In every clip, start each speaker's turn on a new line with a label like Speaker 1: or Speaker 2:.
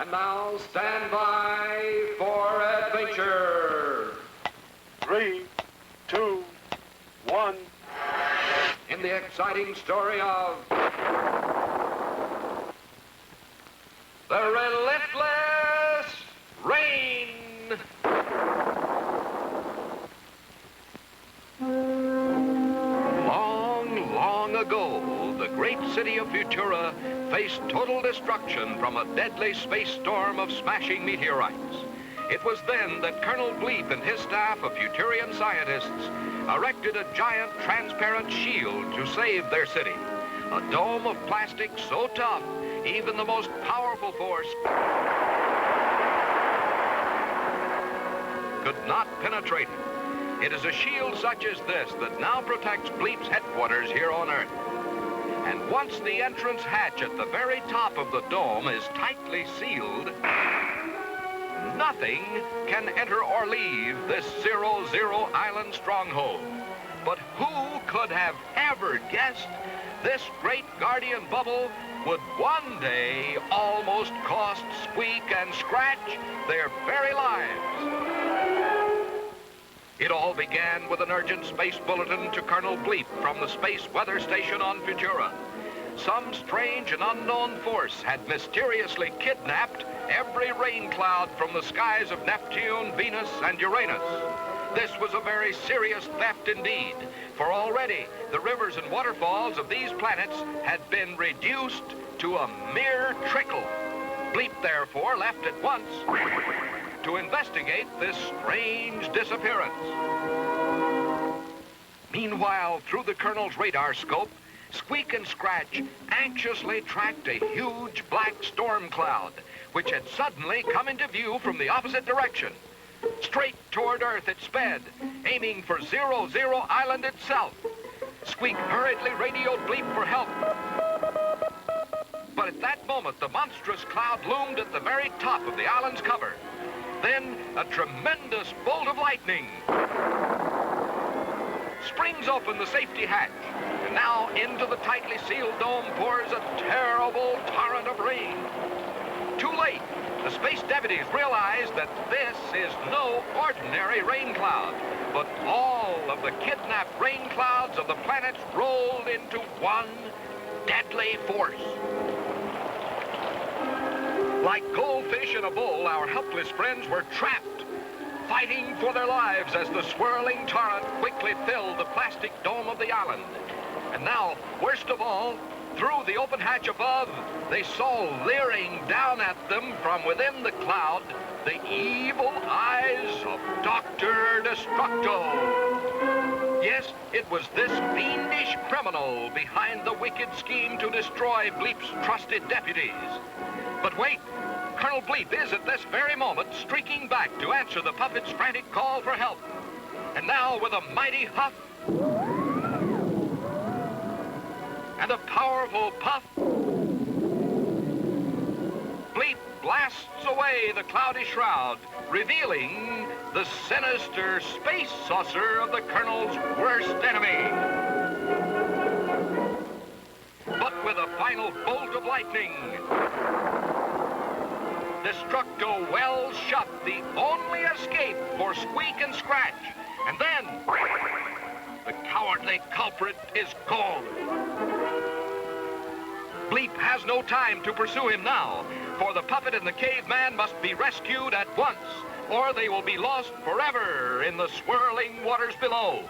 Speaker 1: And now stand by for adventure.
Speaker 2: 3, 2, 1.
Speaker 1: In the exciting story of the Relentless Rain. Long, long ago, the great city of Futura faced total destruction from a deadly space storm of smashing meteorites. It was then that Colonel Bleep and his staff of Futurian scientists erected a giant transparent shield to save their city. A dome of plastic so tough, even the most powerful force could not penetrate it. It is a shield such as this that now protects Bleep's headquarters here on Earth. And once the entrance hatch at the very top of the dome is tightly sealed, nothing can enter or leave this 0-0 island stronghold. But who could have ever guessed this great guardian bubble would one day almost cost Squeak and Scratch their very lives? It all began with an urgent space bulletin to Colonel Bleep from the Space Weather Station on Futura. Some strange and unknown force had mysteriously kidnapped every rain cloud from the skies of Neptune, Venus, and Uranus. This was a very serious theft indeed, for already the rivers and waterfalls of these planets had been reduced to a mere trickle. Bleep, therefore, left at once to investigate this strange disappearance. Meanwhile, through the Colonel's radar scope, Squeak and Scratch anxiously tracked a huge black storm cloud, which had suddenly come into view from the opposite direction. Straight toward Earth it sped, aiming for 0-0 Island itself. Squeak hurriedly radioed Bleep for help. But at that moment, the monstrous cloud loomed at the very top of the island's cover. Then, a tremendous bolt of lightning springs open the safety hatch, and now into the tightly sealed dome pours a terrible torrent of rain. Too late, the space deputies realize that this is no ordinary rain cloud, but all of the kidnapped rain clouds of the planets rolled into one deadly force. Like goldfish in a bowl, our helpless friends were trapped, fighting for their lives as the swirling torrent quickly filled the plastic dome of the island. And now, worst of all, through the open hatch above, they saw leering down at them from within the cloud the evil eyes of Dr. Destructo. Yes, it was this fiendish criminal behind the wicked scheme to destroy Bleep's trusted deputies. But wait, Colonel Bleep is at this very moment streaking back to answer the puppet's frantic call for help. And now, with a mighty huff and a powerful puff, Bleep blasts away the cloudy shroud, revealing the sinister space saucer of the Colonel's worst enemy. But with a final bolt of lightning, Destructo well shut the only escape for Squeak and Scratch. And then, the cowardly culprit is gone. Bleep has no time to pursue him now, for the puppet and the caveman must be rescued at once, or they will be lost forever in the swirling waters below.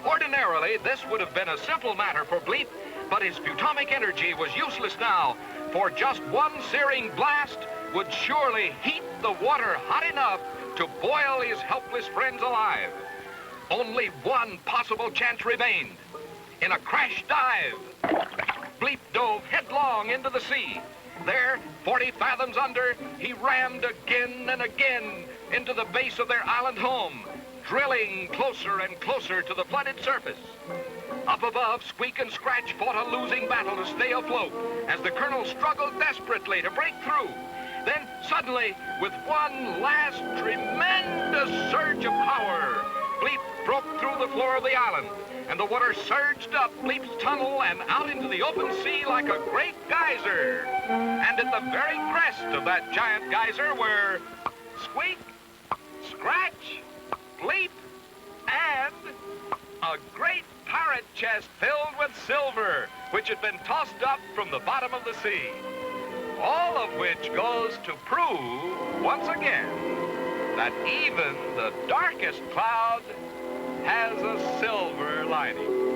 Speaker 1: Ordinarily, this would have been a simple matter for Bleep, but his futomic energy was useless now, for just one searing blast would surely heat the water hot enough to boil his helpless friends alive. Only one possible chance remained. In a crash dive, Bleep dove headlong into the sea. There, 40 fathoms under, he rammed again and again into the base of their island home, drilling closer and closer to the flooded surface. Up above, Squeak and Scratch fought a losing battle to stay afloat as the Colonel struggled desperately to break through. Then, suddenly, with one last tremendous surge of power, Bleep broke through the floor of the island, and the water surged up Bleep's tunnel and out into the open sea like a great geyser. And at the very crest of that giant geyser were Squeak, Scratch, Bleep, and a great pirate chest filled with silver, which had been tossed up from the bottom of the sea. All of which goes to prove, once again, that even the darkest cloud has a silver lining.